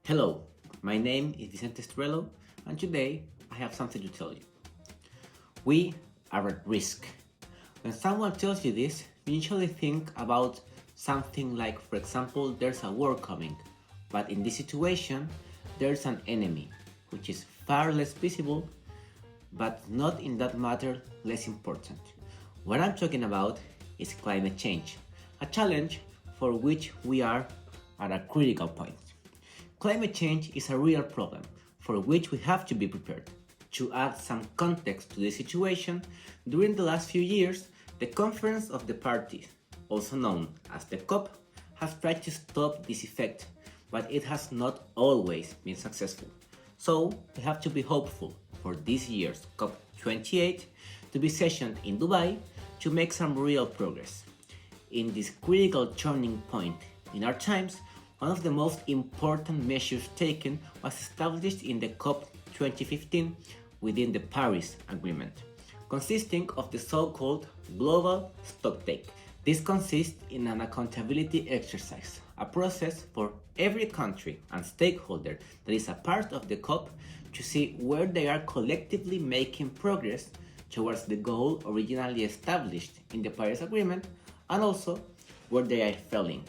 Hello, my name is Vicente Strelow, and today I have something to tell you. We are at risk. When someone tells you this, you usually think about something like, for example, there's a war coming, but in this situation, there's an enemy, which is far less visible, but not in that matter less important. What I'm talking about is climate change, a challenge for which we are at a critical point. Climate change is a real problem for which we have to be prepared. To add some context to the situation, during the last few years, the Conference of the Parties, also known as the COP, has tried to stop this effect, but it has not always been successful. So we have to be hopeful for this year's COP28 to be sessioned in Dubai to make some real progress. In this critical turning point in our times, one of the most important measures taken was established in the COP 2015 within the Paris Agreement, consisting of the so-called global stocktake. This consists in an accountability exercise, a process for every country and stakeholder that is a part of the COP to see where they are collectively making progress towards the goal originally established in the Paris Agreement and also where they are failing.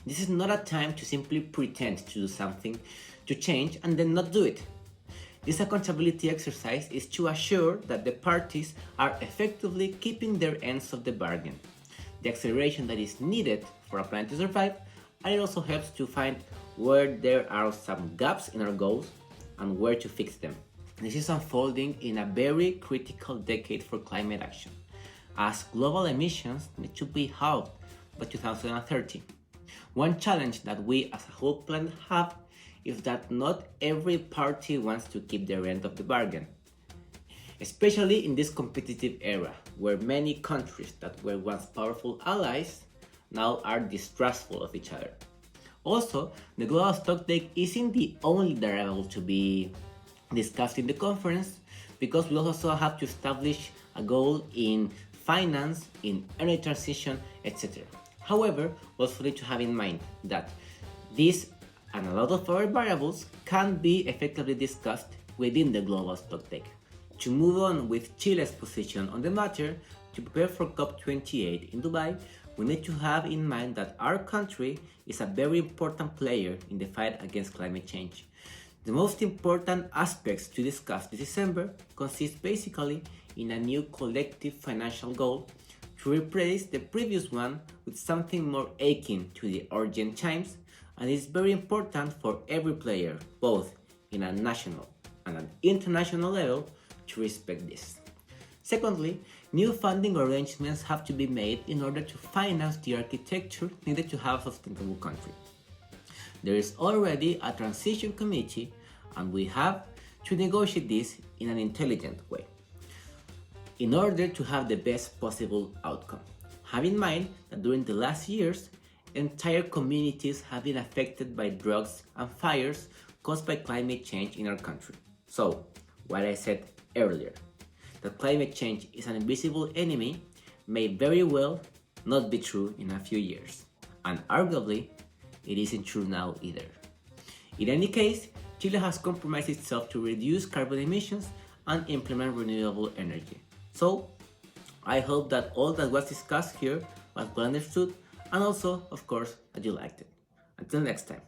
This is not a time to simply pretend to do something to change and then not do it. This accountability exercise is to assure that the parties are effectively keeping their ends of the bargain, the acceleration that is needed for a plan to survive, and it also helps to find where there are some gaps in our goals and where to fix them. This is unfolding in a very critical decade for climate action, as global emissions need to be halved by 2030. One challenge that we as a whole planet have is that not every party wants to keep their end of the bargain, especially in this competitive era where many countries that were once powerful allies now are distrustful of each other. Also, the global stocktake isn't the only variable to be discussed in the conference, because we also have to establish a goal in finance, in energy transition, etc. However, we also need to have in mind that this and a lot of other variables can be effectively discussed within the global stocktake. To move on with Chile's position on the matter, to prepare for COP28 in Dubai, we need to have in mind that our country is a very important player in the fight against climate change. The most important aspects to discuss this December consist basically in a new collective financial goal to replace the previous one with something more akin to the urgent times, and it's very important for every player, both in a national and an international level, to respect this. Secondly, new funding arrangements have to be made in order to finance the architecture needed to have a sustainable country. There is already a transition committee, and we have to negotiate this in an intelligent way in order to have the best possible outcome. Have in mind that during the last years, entire communities have been affected by droughts and fires caused by climate change in our country. So, what I said earlier, that climate change is an invisible enemy, may very well not be true in a few years. And arguably, it isn't true now either. In any case, Chile has compromised itself to reduce carbon emissions and implement renewable energy. So, I hope that all that was discussed here was well understood, and also, of course, that you liked it. Until next time.